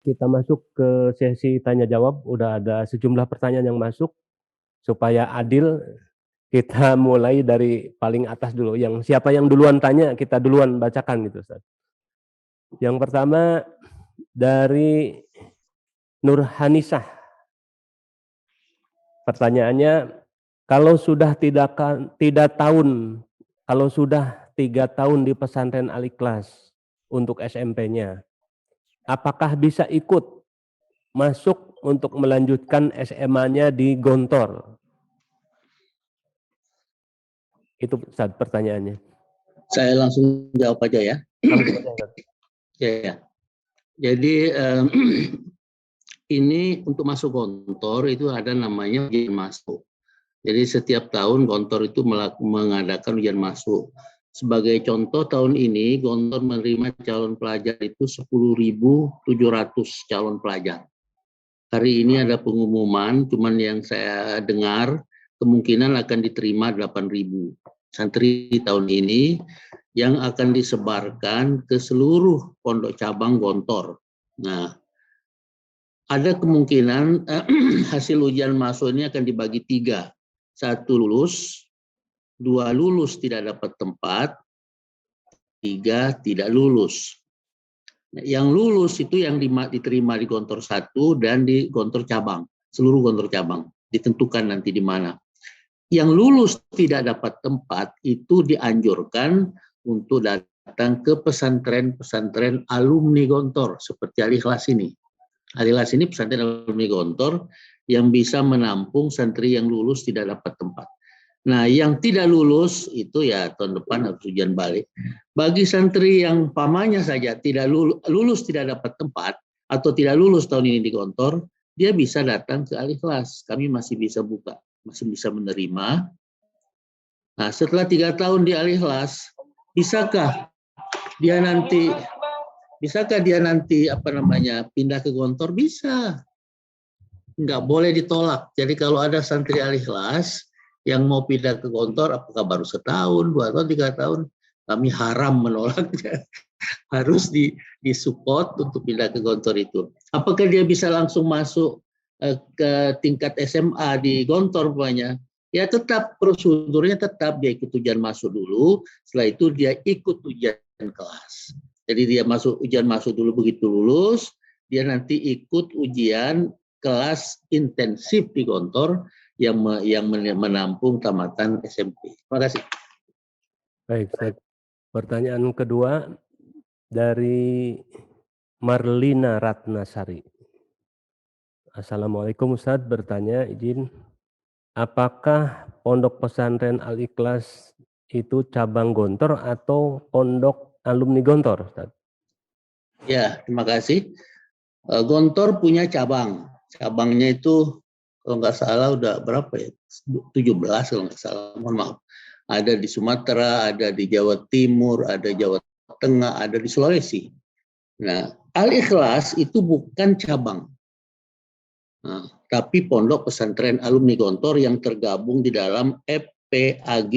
Kita masuk ke sesi tanya jawab. Udah ada sejumlah pertanyaan yang masuk. Supaya adil, kita mulai dari paling atas dulu. Siapa yang duluan tanya, kita duluan bacakan gitu, Ustaz. Yang pertama dari Nur Hanisah. Pertanyaannya, kalau sudah kalau sudah 3 tahun di pesantren Al-Ikhlas untuk SMP-nya, apakah bisa ikut masuk untuk melanjutkan SMA-nya di Gontor? Itu Ustaz pertanyaannya. Saya langsung jawab aja ya. Ya. Jadi ini untuk masuk Gontor itu ada namanya ujian masuk. Jadi setiap tahun Gontor itu mengadakan ujian masuk. Sebagai contoh tahun ini Gontor menerima calon pelajar itu 10.700 calon pelajar. Hari ini ada pengumuman, cuman yang saya dengar kemungkinan akan diterima 8.000 santri tahun ini yang akan disebarkan ke seluruh pondok cabang Gontor. Nah, ada kemungkinan hasil ujian masuk ini akan dibagi 3. 1 lulus, 2 lulus tidak dapat tempat, 3 tidak lulus. Yang lulus itu yang diterima di Gontor 1 dan di Gontor cabang, seluruh Gontor cabang, ditentukan nanti di mana. Yang lulus tidak dapat tempat itu dianjurkan untuk datang ke pesantren-pesantren alumni Gontor seperti Al-Ikhlas ini. Al-Ikhlas ini pesantren alumni Gontor yang bisa menampung santri yang lulus tidak dapat tempat. Nah, yang tidak lulus itu ya tahun depan harus ujian balik. Bagi santri yang pamannya saja tidak lulus tidak dapat tempat atau tidak lulus tahun ini di Gontor, dia bisa datang ke Al-Ikhlas. Kami masih bisa buka, masih bisa menerima. Nah, setelah 3 tahun di Al-Ikhlas, bisakah dia nanti pindah ke Gontor? Bisa. Nggak boleh ditolak. Jadi kalau ada santri Al-Ikhlas yang mau pindah ke Gontor, apakah baru setahun, 2 tahun, 3 tahun, kami haram menolaknya. Harus disupport untuk pindah ke Gontor itu. Apakah dia bisa langsung masuk ke tingkat SMA di Gontor banyak? Ya tetap prosedurnya tetap dia ikut ujian masuk dulu, setelah itu dia ikut ujian kelas. Jadi dia ujian masuk dulu, begitu lulus, dia nanti ikut ujian kelas intensif di Gontor yang menampung tamatan SMP. Terima kasih. Baik, pertanyaan kedua dari Marlina Ratnasari. Assalamualaikum Ustadz, bertanya izin, apakah pondok pesantren Al-Ikhlas itu cabang Gontor atau pondok alumni Gontor, Ustadz? Ya, terima kasih. Gontor punya cabang. Cabangnya itu kalau nggak salah udah berapa ya? 17 kalau nggak salah, mohon maaf. Ada di Sumatera, ada di Jawa Timur, ada Jawa Tengah, ada di Sulawesi. Nah, Al-Ikhlas itu bukan cabang. Nah, tapi pondok pesantren alumni Gontor yang tergabung di dalam FPAG.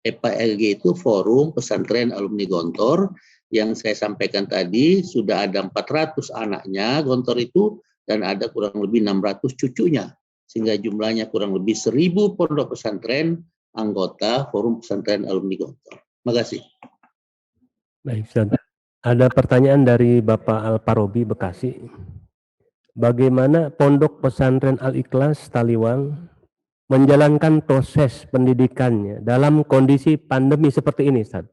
FPAG itu Forum Pesantren Alumni Gontor yang saya sampaikan tadi, sudah ada 400 anaknya Gontor itu dan ada kurang lebih 600 cucunya. Sehingga jumlahnya kurang lebih 1.000 pondok pesantren anggota Forum Pesantren Alumni Gontor. Terima kasih. Baik, Ustaz. Ada pertanyaan dari Bapak Alparobi Bekasi. Bagaimana pondok pesantren Al-Ikhlas Taliwang menjalankan proses pendidikannya dalam kondisi pandemi seperti ini, Ustaz?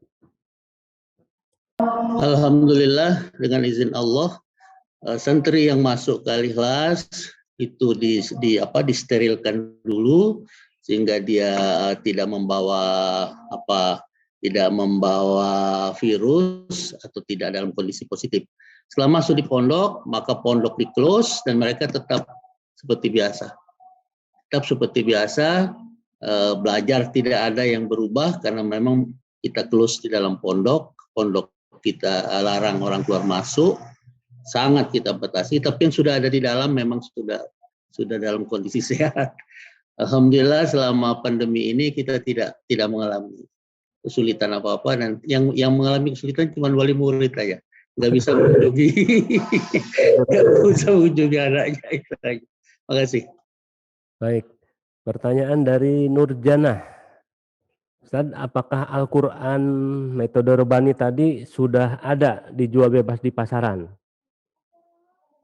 Alhamdulillah dengan izin Allah, santri yang masuk ke Al-Ikhlas itu disterilkan dulu sehingga dia tidak membawa virus atau tidak dalam kondisi positif. Setelah masuk di pondok, maka pondok di-close dan mereka tetap seperti biasa. Belajar tidak ada yang berubah karena memang kita close di dalam pondok kita larang orang keluar masuk, sangat kita batasi, tapi yang sudah ada di dalam memang sudah dalam kondisi sehat. Alhamdulillah selama pandemi ini kita tidak mengalami kesulitan apa-apa, dan yang mengalami kesulitan cuma wali murid saja. nggak bisa mengunjungi, nggak bisa mengunjungi anaknya itu aja. Makasih. Baik, pertanyaan dari Nurjanah. Ustaz, apakah Al-Quran metode Robani tadi sudah ada dijual bebas di pasaran?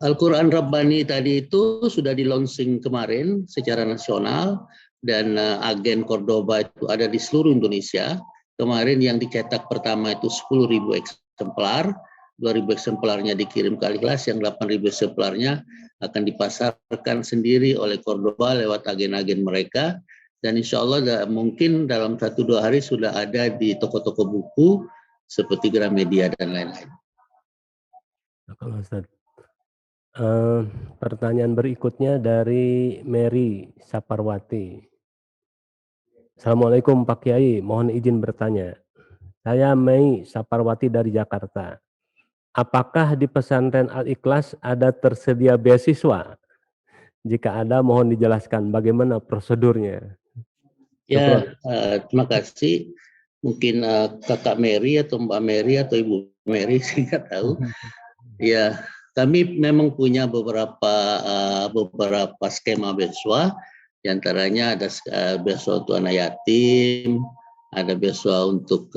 Al-Quran Rabbani tadi itu sudah di launching kemarin secara nasional dan agen Cordoba itu ada di seluruh Indonesia. Kemarin yang dicetak pertama itu 10.000 eksemplar, 2.000 eksemplarnya dikirim ke Al-Ikhlas, yang 8.000 eksemplarnya akan dipasarkan sendiri oleh Cordoba lewat agen-agen mereka. Dan insya Allah mungkin dalam 1-2 hari sudah ada di toko-toko buku seperti Gramedia dan lain-lain. Kalau Ustaz. Pertanyaan berikutnya dari Mary Saparwati. Assalamualaikum Pak Kiai, mohon izin bertanya. Saya Mei Saparwati dari Jakarta. Apakah di pesantren Al-Ikhlas ada tersedia beasiswa? Jika ada, mohon dijelaskan bagaimana prosedurnya. Ya, terima kasih. Mungkin Kakak Mary atau Mbak Mary atau Ibu Mary, saya nggak tahu. Ya, kami memang punya beberapa skema beasiswa. Di antaranya ada beasiswa untuk anak yatim, ada beasiswa untuk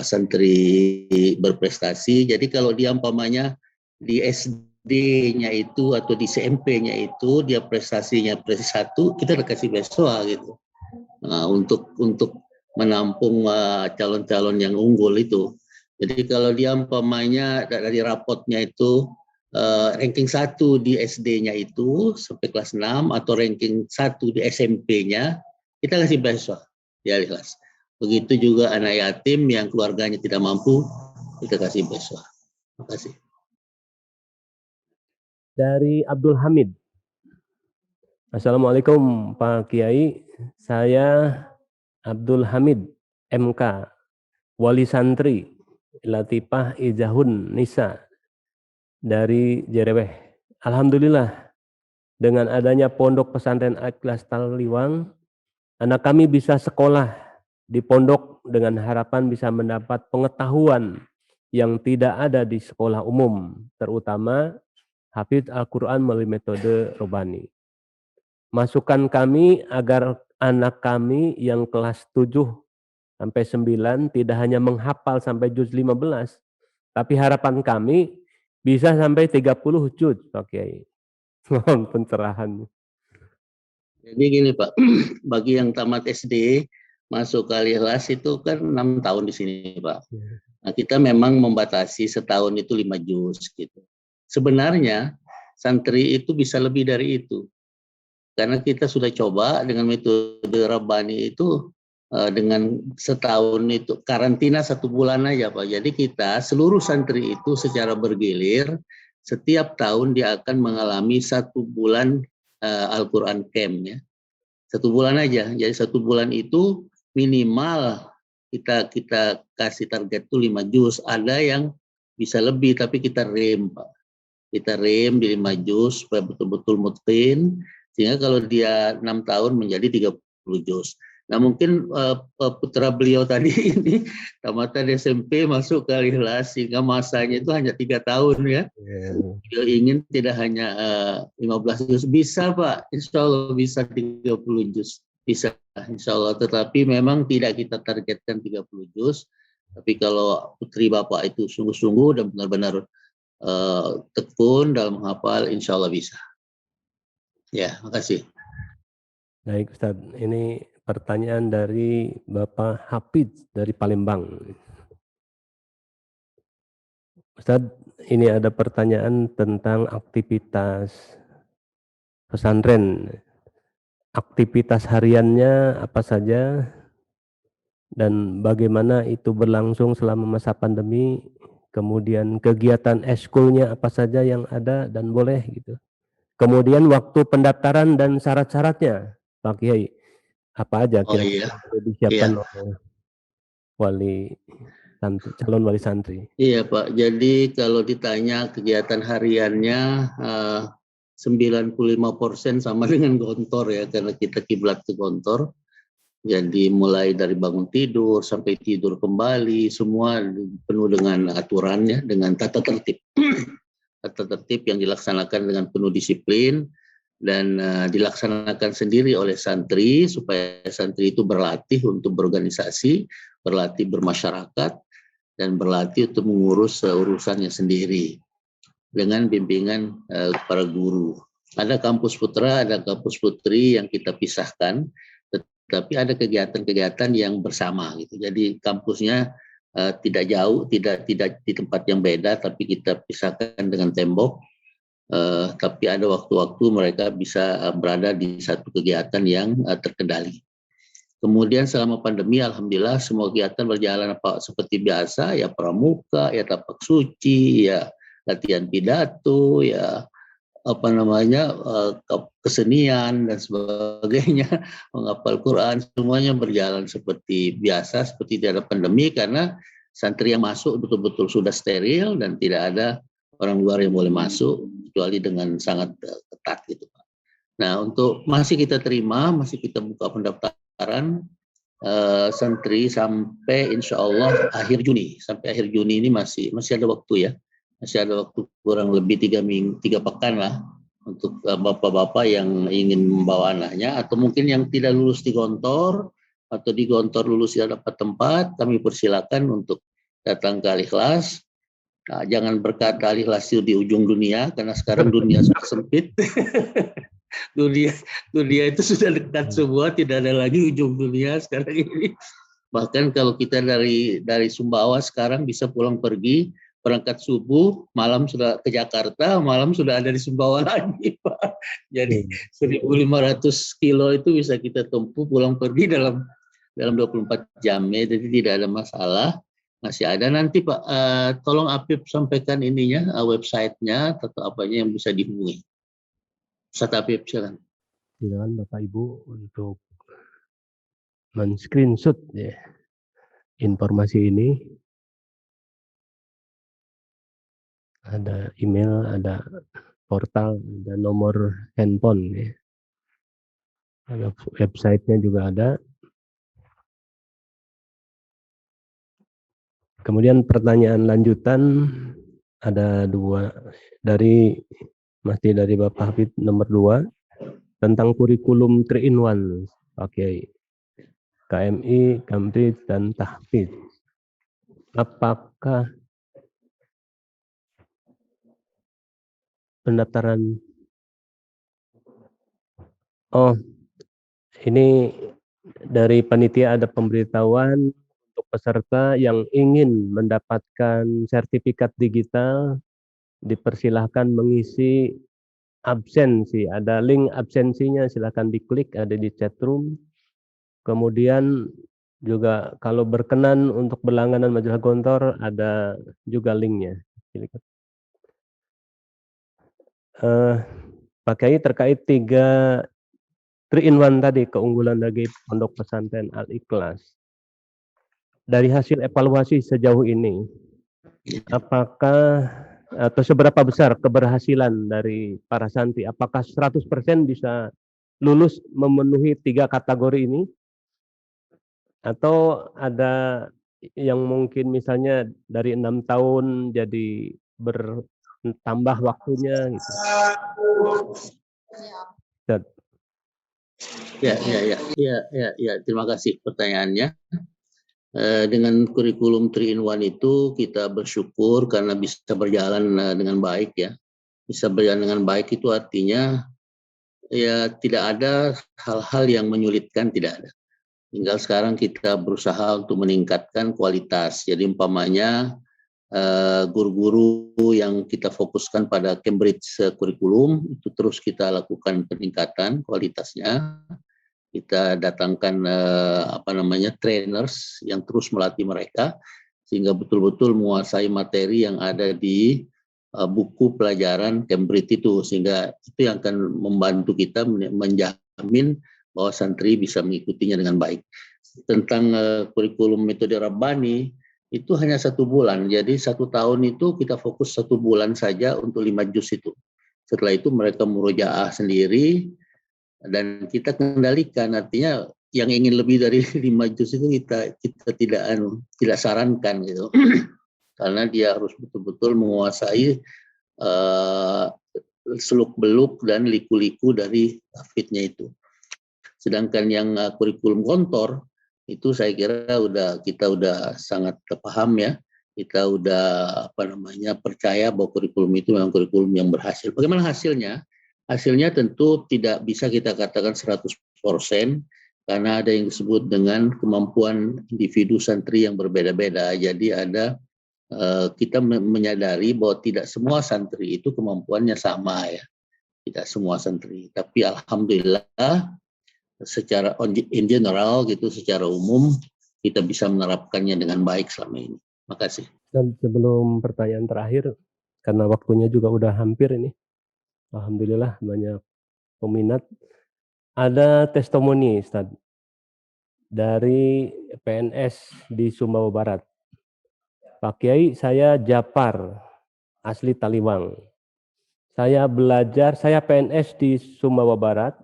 santri berprestasi. Jadi kalau dia umpamanya di SD-nya itu atau di SMP-nya itu dia prestasinya prestasi 1, kita udah kasih beasiswa gitu. Nah, untuk menampung calon-calon yang unggul itu. Jadi kalau dia umpamanya dari rapotnya itu ranking 1 di SD-nya itu sampai kelas 6 atau ranking 1 di SMP-nya, kita kasih beasiswa di Al-Ikhlas. Begitu juga anak yatim yang keluarganya tidak mampu, kita kasih beasiswa. Terima kasih. Dari Abdul Hamid. Assalamualaikum Pak Kiai, saya Abdul Hamid MK, Wali Santri Latifah Ijahun Nisa dari Jereweh. Alhamdulillah, dengan adanya pondok pesantren Al-Ikhlas Taliwang, anak kami bisa sekolah di pondok dengan harapan bisa mendapat pengetahuan yang tidak ada di sekolah umum, terutama hafidz Al-Quran melalui metode Robani. Masukan kami agar anak kami yang kelas 7 sampai 9 tidak hanya menghafal sampai juz 15, tapi harapan kami bisa sampai 30 juz, Pak Kiai. Mohon pencerahan. Jadi gini Pak, bagi yang tamat SD masuk ke Al-Ikhlas itu kan 6 tahun di sini Pak. Nah, kita memang membatasi setahun itu 5 juz gitu. Sebenarnya santri itu bisa lebih dari itu. Karena kita sudah coba dengan metode Rabbani itu dengan setahun itu karantina 1 bulan aja Pak. Jadi kita seluruh santri itu secara bergilir setiap tahun dia akan mengalami 1 bulan Al-Quran Camp ya. 1 bulan aja. Jadi 1 bulan itu minimal kita kasih target tuh 5 juz. Ada yang bisa lebih tapi kita rem Pak. Kita rem di 5 juz supaya betul-betul mutqin. Sehingga kalau dia 6 tahun menjadi 30 juz. Nah mungkin putra beliau tadi ini tamatan SMP masuk ke Al-Ikhlas sehingga masanya itu hanya 3 tahun ya. Beliau ingin tidak hanya 15 juz. Bisa Pak, insya Allah bisa 30 juz. Bisa insya Allah. Tetapi memang tidak kita targetkan 30 juz. Tapi kalau putri Bapak itu sungguh-sungguh dan benar-benar tekun dalam menghafal, insya Allah bisa. Ya, makasih. Baik Ustaz, ini pertanyaan dari Bapak Hafidz dari Palembang. Ustaz, ini ada pertanyaan tentang aktivitas pesantren. Aktivitas hariannya apa saja dan bagaimana itu berlangsung selama masa pandemi, kemudian kegiatan eskulnya apa saja yang ada dan boleh gitu. Kemudian waktu pendaftaran dan syarat-syaratnya, Pak Kiai, apa aja kira-kira yang disiapkan oleh calon wali santri? Iya Pak, jadi kalau ditanya kegiatan hariannya 95% sama dengan Gontor ya, karena kita kiblat ke Gontor. Jadi mulai dari bangun tidur sampai tidur kembali, semua penuh dengan aturannya, dengan tata tertib. Tata tertib yang dilaksanakan dengan penuh disiplin dan dilaksanakan sendiri oleh santri supaya santri itu berlatih untuk berorganisasi, berlatih bermasyarakat, dan berlatih untuk mengurus urusannya sendiri dengan bimbingan para guru. Ada kampus putra, ada kampus putri yang kita pisahkan, tetapi ada kegiatan-kegiatan yang bersama gitu. Jadi kampusnya tidak jauh, tidak di tempat yang beda, tapi kita pisahkan dengan tembok. Tapi ada waktu-waktu mereka bisa berada di satu kegiatan yang terkendali. Kemudian selama pandemi, alhamdulillah semua kegiatan berjalan seperti biasa, ya pramuka, ya tapak suci, ya latihan pidato, ya kesenian dan sebagainya, menghafal Quran, semuanya berjalan seperti biasa, seperti tidak ada pandemi, karena santri yang masuk betul-betul sudah steril dan tidak ada orang luar yang boleh masuk kecuali dengan sangat ketat gitu Pak. Nah, untuk masih kita terima, masih kita buka pendaftaran santri sampai insya Allah akhir Juni. Sampai akhir Juni ini masih ada waktu ya. Masih ada waktu kurang lebih 3 pekan lah untuk bapak-bapak yang ingin membawa anaknya atau mungkin yang tidak lulus di Gontor atau di Gontor lulus tidak dapat tempat, kami persilakan untuk datang ke Al-Ikhlas. Nah, jangan berkata Al-Ikhlas itu di ujung dunia karena sekarang dunia sudah sempit. dunia itu sudah dekat semua, tidak ada lagi ujung dunia sekarang ini. Bahkan kalau kita dari Sumbawa sekarang bisa pulang pergi, berangkat subuh, malam sudah ke Jakarta, malam sudah ada di Sumbawa lagi, Pak. Jadi 1.500 kilo itu bisa kita tempuh pulang pergi dalam 24 jam ya, jadi tidak ada masalah. Masih ada nanti Pak, tolong Apip sampaikan ininya, websitenya atau apanya yang bisa dihubungi. Ustaz Apip, silakan. Silakan Bapak Ibu untuk men-screenshot ya, informasi ini. Ada email, ada portal, ada nomor handphone ya. Ada websitenya juga ada. Kemudian pertanyaan lanjutan ada 2 masih dari Bapak Hafid nomor 2 tentang kurikulum 3 in 1 pakai KMI, Cambridge dan Tahfiz. Apakah pendaftaran ini dari panitia ada pemberitahuan untuk peserta yang ingin mendapatkan sertifikat digital dipersilahkan mengisi absensi. Ada link absensinya, silahkan diklik, ada di chat room. Kemudian juga kalau berkenan untuk berlangganan majalah Gontor ada juga linknya. Pak Kiai terkait 3 in 1 tadi, keunggulan dari Pondok Pesantren Al-Ikhlas. Dari hasil evaluasi sejauh ini, apakah atau seberapa besar keberhasilan dari para santri? Apakah 100% bisa lulus memenuhi 3 kategori ini? Atau ada yang mungkin misalnya dari 6 tahun jadi bertambah waktunya gitu. Ya, terima kasih pertanyaannya. Dengan kurikulum 3 in 1 itu kita bersyukur karena bisa berjalan dengan baik ya. Bisa berjalan dengan baik itu artinya ya tidak ada hal-hal yang menyulitkan, tidak ada. Tinggal sekarang kita berusaha untuk meningkatkan kualitas. Jadi umpamanya guru-guru yang kita fokuskan pada Cambridge kurikulum itu terus kita lakukan peningkatan kualitasnya. Kita datangkan trainers yang terus melatih mereka sehingga betul-betul menguasai materi yang ada di buku pelajaran Cambridge itu, sehingga itu yang akan membantu kita menjamin bahwa santri bisa mengikutinya dengan baik. Tentang kurikulum metode Rabbani itu hanya 1 bulan, jadi 1 tahun itu kita fokus 1 bulan saja untuk 5 juz itu. Setelah itu mereka murojaah sendiri dan kita kendalikan, artinya yang ingin lebih dari 5 juz itu kita tidak sarankan gitu. Karena dia harus betul-betul menguasai seluk-beluk dan liku-liku dari tahfidnya itu. Sedangkan yang kurikulum kontor itu saya kira kita udah sangat paham ya. Kita udah percaya bahwa kurikulum itu memang kurikulum yang berhasil. Bagaimana hasilnya? Hasilnya tentu tidak bisa kita katakan 100% karena ada yang disebut dengan kemampuan individu santri yang berbeda-beda. Jadi kita menyadari bahwa tidak semua santri itu kemampuannya sama ya. Tidak semua santri. Tapi alhamdulillah secara in general gitu, secara umum kita bisa menerapkannya dengan baik selama ini. Makasih. Dan sebelum pertanyaan terakhir, karena waktunya juga udah hampir ini, alhamdulillah banyak peminat. Ada testimoni Ustaz dari PNS di Sumbawa Barat. Pak Kiai, saya Japar, asli Taliwang. Saya PNS di Sumbawa Barat.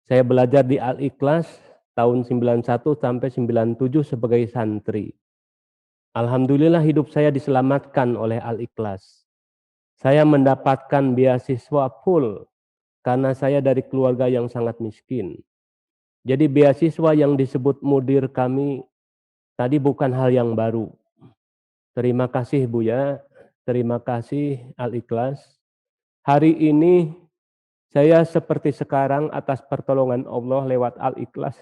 Saya belajar di Al-Ikhlas tahun 91 sampai 97 sebagai santri. Alhamdulillah hidup saya diselamatkan oleh Al-Ikhlas. Saya mendapatkan beasiswa full karena saya dari keluarga yang sangat miskin. Jadi beasiswa yang disebut mudir kami tadi bukan hal yang baru. Terima kasih Buya, terima kasih Al-Ikhlas. Hari ini saya seperti sekarang atas pertolongan Allah lewat Al-Ikhlas.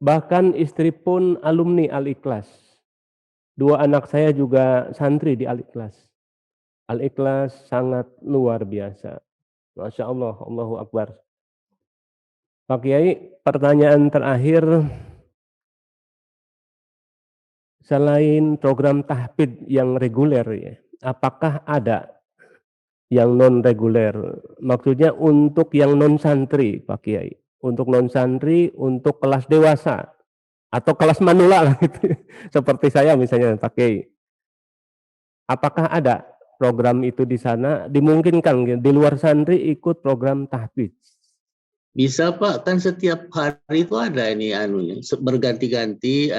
Bahkan istri pun alumni Al-Ikhlas. 2 anak saya juga santri di Al-Ikhlas. Al-Ikhlas sangat luar biasa. Masya Allah, Allahu Akbar. Pak Kiai, pertanyaan terakhir. Selain program tahfidz yang reguler ya, apakah ada yang non reguler? Maksudnya untuk yang non santri, Pak Kiai. Untuk non santri, untuk kelas dewasa atau kelas manula lah gitu. Seperti saya misalnya, Pak Kiai. Apakah ada program itu di sana? Dimungkinkan di luar santri ikut program tahfidz? Bisa Pak, kan setiap hari itu ada ini berganti-ganti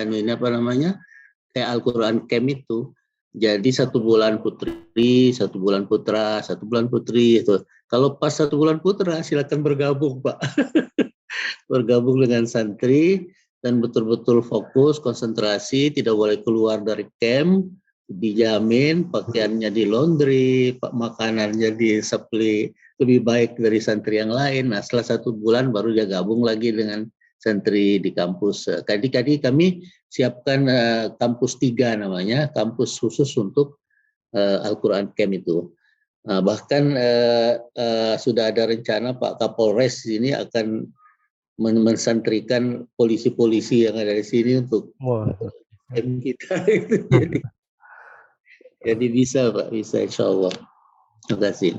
kayak Al-Quran Camp itu. Jadi 1 bulan putri, 1 bulan putra, 1 bulan putri itu. Kalau pas 1 bulan putra silakan bergabung Pak. Bergabung dengan santri dan betul-betul fokus, konsentrasi, tidak boleh keluar dari camp, dijamin pakaiannya di laundry, makanannya di supply lebih baik dari santri yang lain. Nah setelah 1 bulan baru dia gabung lagi dengan santri di kampus. Tadi kami siapkan kampus 3 namanya, kampus khusus untuk Al-Quran Camp itu. Bahkan sudah ada rencana Pak Kapolres ini akan mensantrikan polisi-polisi yang ada di sini untuk camp kita. Jadi bisa Pak, bisa insya Allah. Terima kasih.